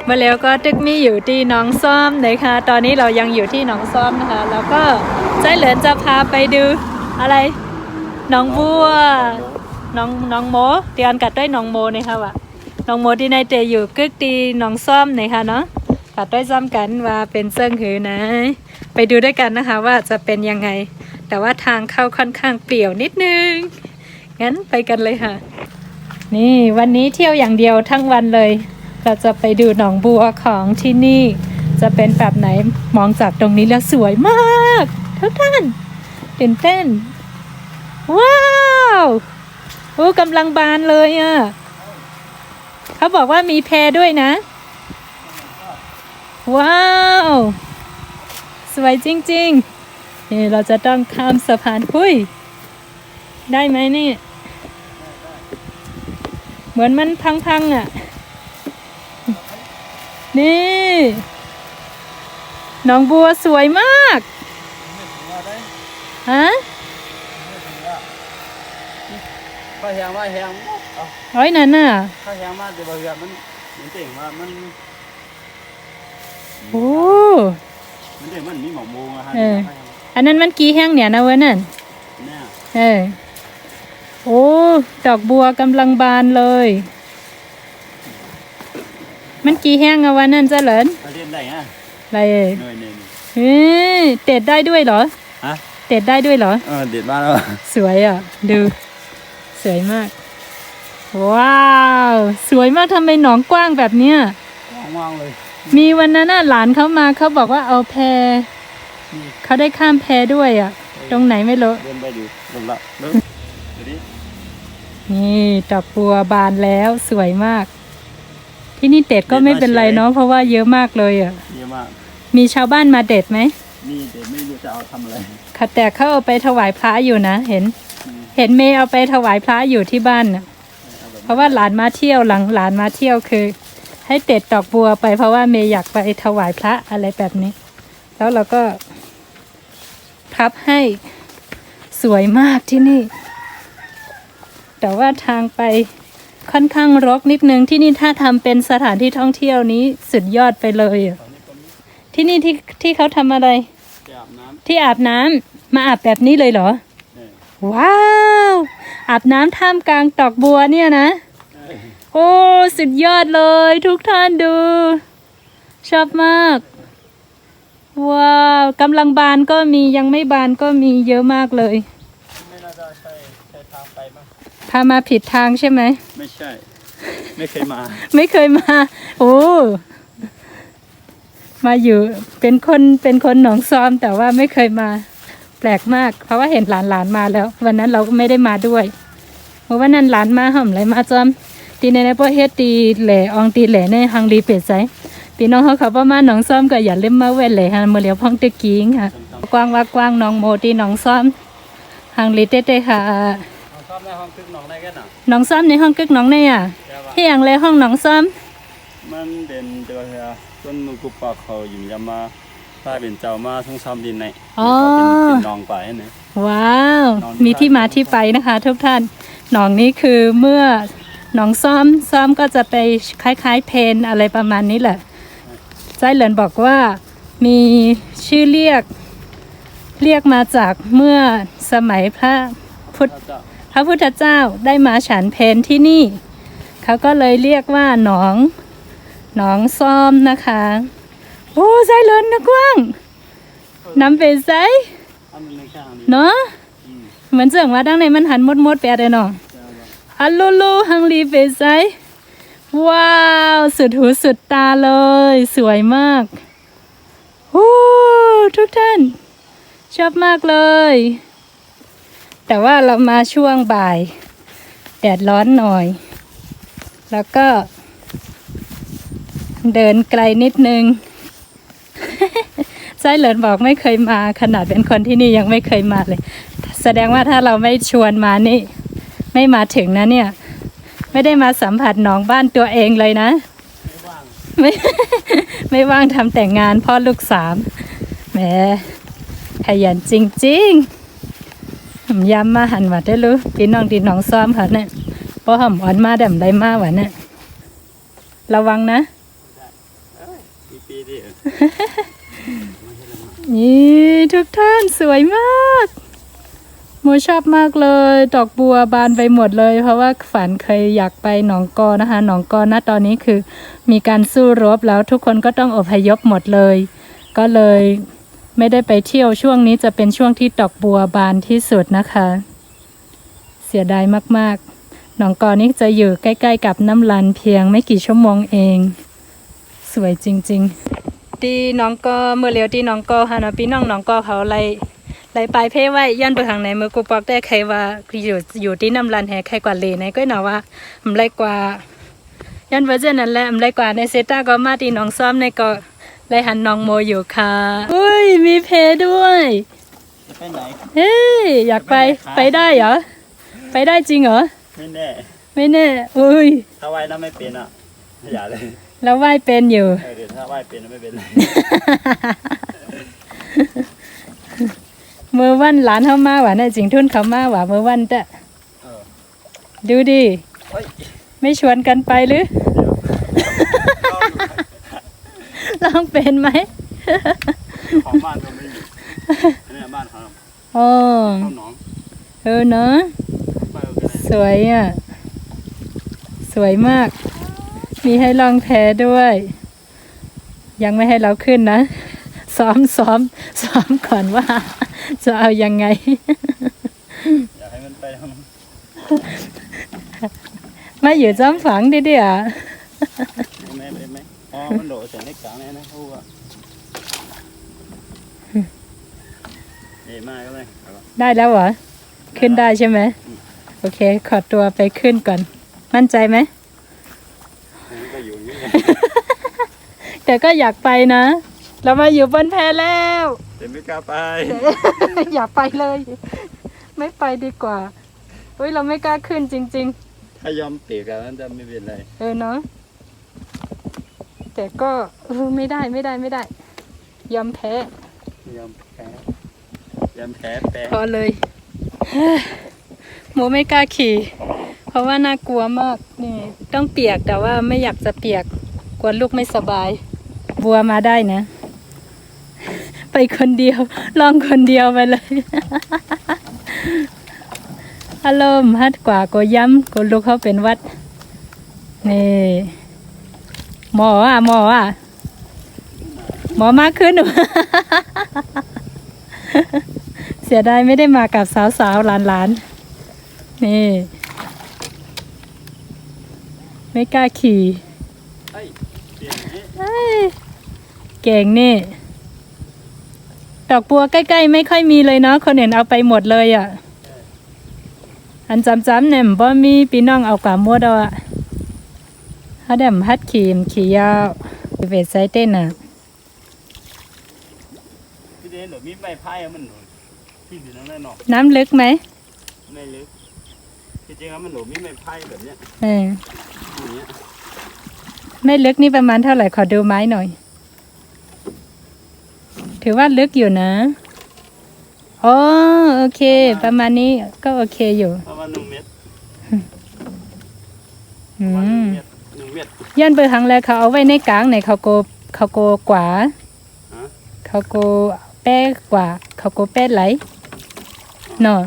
มาแล้วก็ตึกมีอยู่ที่หนองซ้อมนะคะตอนนี้เรายังอยู่ที่หนองซ้อมนะคะแล้วก็ใจเหลือนจะพาไปดูอะไรหนองบัวหนองโมเตียนกัดด้วยหนองโมนะคะว่ะหนองโมที่ในเตยอยู่กึกตีหนองซ้อมนะคะเนาะกัดด้วยซ้อมกันว่าเป็นเซิ่งหือนะไปดูด้วยกันนะคะว่าจะเป็นยังไงแต่ว่าทางเข้าค่อนข้างเปลี่ยวนิดนึงงั้นไปกันเลยค่ะนี่วันนี้เที่ยวอย่างเดียวทั้งวันเลยเราจะไปดูหนองบัวของที่นี่จะเป็นแบบไหนมองจากตรงนี้แล้วสวยมากทุกท่านตื่นเต้นว้าวโอ้กำลังบานเลยอ่ะเขาบอกว่ามีแพด้วยนะว้าวสวยจริงๆนี่เราจะต้องข้ามสะพานหุ้ยได้ไหมนี่เหมือนมันพังๆอ่ะนี่หนองบัวสวยมากฮะข้าแหงว่าแหงร้อยนั่นน่ะข้าแหงว่าเดี๋ยวแบบมันเจ๋งว่ามันโอ้มันเจ๋งมันมีหมอกโมงอะฮะอันนั้นมันกี่แห้งเนี่ยนะเว้ยนั่นโอ้ดอกบัวกำลังบานเลยมันกี่แห้งอะวันนั้นจะเหลินเล่นได้ฮะอะไรเด็ดได้ด้วยเหรอฮะเด็ดได้ด้วยเหรอเด็ดมากแล้วสวยอ่ะดูสวยมากว้าวสวยมากทำไมหนองกว้างแบบเนี้ยกว้างเลยมีวันนั้นน่ะหลานเขามาเขาบอกว่าเอาแพเขาได้ข้ามแพด้วยอ่ะตรงไหนไม่รู้เดินไปดูลงละนี่ดอกบัวบานแล้วสวยมากที่นี่เด็ดก็ไม่เป็นไรเนาะเพราะว่าเยอะมากเลยอ่ะเยอะมากมีชาวบ้านมาเด็ดไหมมีเด็ดไม่รู้จะเอาทำอะไรค่ะแต่เขาเอาไปถวายพระอยู่นะเห็นเมย์เอาไปถวายพระอยู่ที่บ้านน่ะเพราะว่าหลานมาเที่ยวหลังหลานมาเที่ยวคือให้เด็ดดอกบัวไปเพราะว่าเมย์อยากไปถวายพระอะไรแบบนี้แล้วเราก็พับให้สวยมากที่นี่แต่ว่าทางไปค่อนข้างรกนิดนึงที่นี่ถ้าทำเป็นสถานที่ท่องเที่ยวนี้สุดยอดไปเลยที่นี่ที่เขาทำอะไรที่อาบน้ำมาอาบแบบนี้เลยเหรอว้าวอาบน้ำท่ามกลางดอกบัวเนี่ยนะโอ้สุดยอดเลยทุกท่านดูชอบมากว้าวกำลังบานก็มียังไม่บานก็มีเยอะมากเลยไม่น่าจะใช่ทางไปมั้งพามาผิดทางใช่ไหมไม่ใช่ไม่เคยมาไม่เคยมาโอ้มาอยู่เป็นคนหนองซ้อมแต่ว่าไม่เคยมาแปลกมากเพราะว่าเห็นหลานมาแล้ววันนั้นเราก็ไม่ได้มาด้วยเพราะว่านั้นหลานมาห่มไรมาจอมตีในประเทศตีแหล่อองตีแหล่ในฮังรีเป็ดใจพี่น้องเขาประมาณหนองซ้อมก็อย่าเล่มมาเวทเลยฮะมาเหลียวพ่องตะกี้ค่ะกว้างว่ากว้างน้องโมตีหนองซ้อมฮังรีเต้ๆค่ะซ้อมในห้องกึกหนองได้กันหนองซ้อมในห้องกึกหนองในอ่ะที่อย่างไรห้องหนองซ้อมมันเด่นเดียวเหรอต้นมือกุปากเขาอยู่ยามาถ้าเป็นเจ้ามาทั้งซ้อมดินในเป็นหนองไปนะว้าวมีที่มาที่ไปนะคะทุกท่านหนองนี้คือเมื่อหนองซ้อมก็จะไปคล้ายๆเพนอะไรประมาณนี้แหละใจเหลินบอกว่ามีชื่อเรียกมาจากเมื่อสมัยพระพุทธเจ้าได้มาฉันเพนที่นี่เขาก็เลยเรียกว่าหนองซ้อมนะคะโอ้ใจเหลินนะกว้างน้ำเป็นไซเนาะเหมือนเสื่องว่าดังในมันหันมดแปดเลยเนาะอัลลูฮังรีเฟซไซว้าวสุดหูสุดตาเลยสวยมากโอ้ทุกท่านชอบมากเลยแต่ว่าเรามาช่วงบ่ายแดดร้อนหน่อยแล้วก็เดินไกลนิดนึงไส้เหลินบอกไม่เคยมาขนาดเป็นคนที่นี่ยังไม่เคยมาเลยแสดงว่าถ้าเราไม่ชวนมานี่ไม่มาถึงนะเนี่ยไม่ได้มาสัมผัสหนองบ้านตัวเองเลยนะไม่ว่างทำแต่งงานพ่อลูกสามแหมขยันจริงๆย้ำมาหันวัดได้รู้พี่น้องที่น้องซ้อมค่ะเนี่ยเพราะหอมอ่อนมาแดมได้มาหวานเนี่ยระวังนะ นี่ทุกท่านสวยมากโมชอบมากเลยดอกบัวบานไปหมดเลยเพราะว่าฝันเคยอยากไปหนองกอนะคะหนองกอณตอนนี้คือมีการสู้รบแล้วทุกคนก็ต้องอพยพหมดเลยก็เลยไม่ได้ไปเที่ยวช่วงนี้จะเป็นช่วงที่ดอกบัวบานที่สุดนะคะเสียดายมากๆหนองกอนี้จะอยู่ใกล้ๆกับน้ำลันเพียงไม่กี่ชั่วโมงเองสวยจริงๆที่หนองกอเมื่อเร็วที่หนองกอค่ะนะพี่น้องหนองกอเขาไล่ไปเพ่ไว้ย่านไปทางไหนมือกูปอกได้ใครว่าอยู่ที่น้ำลันแห่ใครกว่าเลไหนก็หนาว่ามันไรกว่าย่านเวอร์เจนนั่นแหละมันไรกว่าในเซต้าก็มาที่หนองซ้อมในก็ไรหันหนองโมอยู่ค่ะอุ้ยมีเพด้วย ไปไหน เฮ้ยอยากไปได้เหรอไปได้จริงเหรอ ไม่แน่ ไม่แน่อุ้ย ถ้าว่ายน้ำไม่เป็นอ่ะอย่าเลย แล้วว่ายเป็นอยู่ เดี๋ยวถ้าว่ายเป็นไม่เป็นไร เมื่อวันหลานเขามาหวานจริงทุนเขามาหวานเมื่อวันแต่ เออ ดูดิ เฮ้ย ไม่ชวนกันไปหรือ ลองเป็นไหม ของบ้านก็ไม่มีอันนี้บ้านเขา อ๋อ เข้าหนอง เนอะ ไปเอากันเลย สวยอ่ะสวยมาก มีให้ลองแพด้วย ยังไม่ให้เราขึ้นนะซ้อมก่อนว่า จะเอายังไง อยากให้มันไปทำ มาอยู่จอมฝังดิอ่ะ แม่เป็นไหมอ๋อมันโดดเสียงเล็กกลางเลยนะเขาว่ามาก็เลย ได้แล้วเหรอ ขึ้นได้ใช่ไหม โอเค ขอตัวไปขึ้นก่อน มั่นใจไหม ก็อยู่นี่ แต่ก็อยากไปนะ เรามาอยู่บนแพแล้ว แต่ไม่กล้าไป อย่าไปเลย ไม่ไปดีกว่าเฮ้ยเราไม่กล้าขึ้นจริง ถ้ายอมเปียกกันจะไม่เป็นไร ๆ เนาะแต่ก็ไม่ได้ ยอมแพ้ ยอมแพ้แพ้ พอเลย โมไม่กล้าขี่ เพราะว่าน่ากลัวมากนี่ต้องเปียกแต่ว่าไม่อยากจะเปียกกลัวลูกไม่สบาย บัวมาได้นะ ไปคนเดียวลองคนเดียวไปเลย อารมณ์ฮัดกว่าก็ย้ำก็ลูกเขาเป็นวัดนี่หมอหมอมากขึ้น เสียดายไม่ได้มากับสาวๆหลานๆนี่ไม่กล้าขี่ เฮ้ยเปลี่ยนนี้ เอ้ยเก่งนี่ดอกบัวใกล้ๆไม่ค่อยมีเลยเนาะคนอื่นเอาไปหมดเลยอ่ะอันจำเนี่ยบ่มีพี่น้องเอากว่ามัวดอกอ่ะเขาเดมฮัดขี่ยาวเวทไซเต้นอ่ะ พี่เดนหรือมีใบพายมันหนุนที่อยู่นั่นแหละเนาะ น้ำลึกไหม ไม่ลึกจริงๆแล้วมันหนูมีใบพายแบบเนี้ย อย่างเงี้ย ไม่ลึกนี่ประมาณเท่าไหร่ขอดูไม้หน่อย ถือว่าลึกอยู่นะอ๋อโอเค ประมาณนี้ก็โอเคอยู่ ประมาณ1 เมตร อื ประมาณ ม 1 เมตร ย้อนเบอร์ครั้งแรกเขาเอาไว้ในกลางในเขาโกกว่า ฮะ เขาโกแป้กว่าเขาโกแป้ไหลเนาะ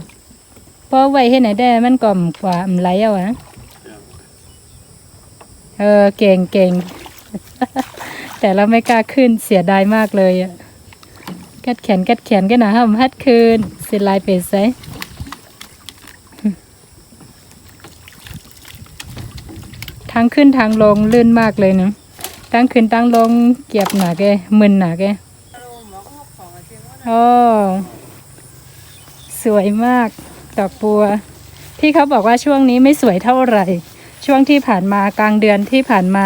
เพราะไว้ให้ไหนได้มันก่อมกว่ามันไหลเอาอะเก่ง แต่เราไม่กล้าขึ้นเสียดายมากเลยอะกัดแขนกันนะห้ามฮัดคืนเสียลายเป็ดใส่ทางขึ้นทางลงลื่นมากเลยนะตั้งขึ้นตั้งลงเกียบหนาแกมึนหนาแกโอ้สวยมากดอกบัวที่เขาบอกว่าช่วงนี้ไม่สวยเท่าไหร่ช่วงที่ผ่านมากลางเดือนที่ผ่านมา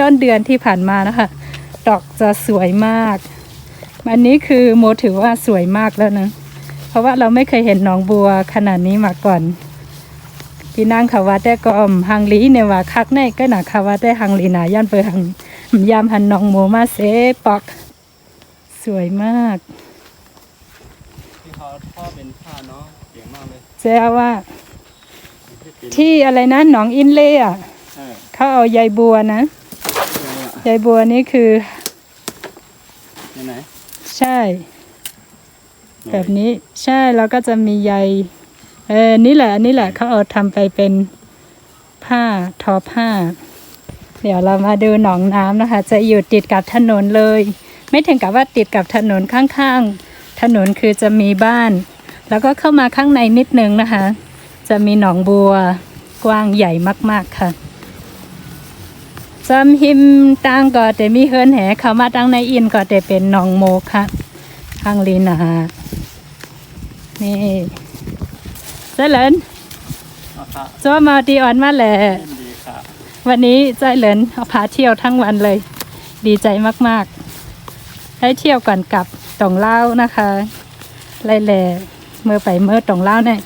ต้นเดือนที่ผ่านมานะคะดอกจะสวยมากอันนี้คือโมถือว่าสวยมากแล้วนะเพราะว่าเราไม่เคยเห็นหนองบัวขนาดนี้มาก่อนพี่นางเขาว่าแต่ก็หังลีเนี่ยว่าคักในก็หนาเขาว่าแต่หังลีหนาย่านเปิดหังยามหันหนองโมมาเซปอกสวยมาก ที่เขาพ่อเป็นผ้าเนาะเก่งมากเลย เจ้าว่า ที่ ที่อะไรนะหนองอินเล่อะ เออ เขาเอาใยบัวนะใยบัวนี่คือ ใช่แบบนี้ใช่แล้วก็จะมีใยนี่แหละเขาเอาทำไปเป็นผ้าทอผ้า เดี๋ยวเรามาดูหนองน้ำนะคะ จะอยู่ติดกับถนนเลย ไม่ถึงกับว่าติดกับถนนข้างๆถนนคือจะมีบ้าน แล้วก็เข้ามาข้างในนิดนึงนะคะ จะมีหนองบัวกว้างใหญ่มากๆค่ะจำหิมตั้งก็แต่มีเฮิรนแหเข้ามาตั้งในอินก็แต่เป็นหนองโมกค่ะข้างลินนะคะนี่เจริญ ค่ะ จ้ามาดีอ่อนมาแหละ ดีค่ะ วันนี้ใจเหลินเอาพาเที่ยวทั้งวันเลย ดีใจมากๆได้เที่ยวก่อนกลับตองเล่านะคะไล่แหล่เมื่อไปเมื่อตองเล่าเนี่ย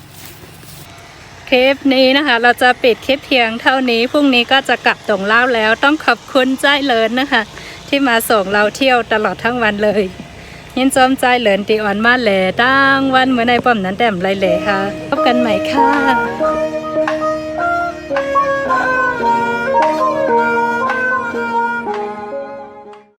คลิปนี้นะคะ เราจะปิดคลิปเพียงเท่านี้พรุ่งนี้ก็จะกลับตองเล่าแล้วต้องขอบคุณใจเหลินนะคะ ที่มาส่งเราเที่ยวตลอดทั้งวันเลยยินจอมใจเหลินตีอ่อนมาแหล่ตั้งวันเมื่อในป้อมนั้นแต้มไรแหล่ค่ะพบกันใหม่ค่ะ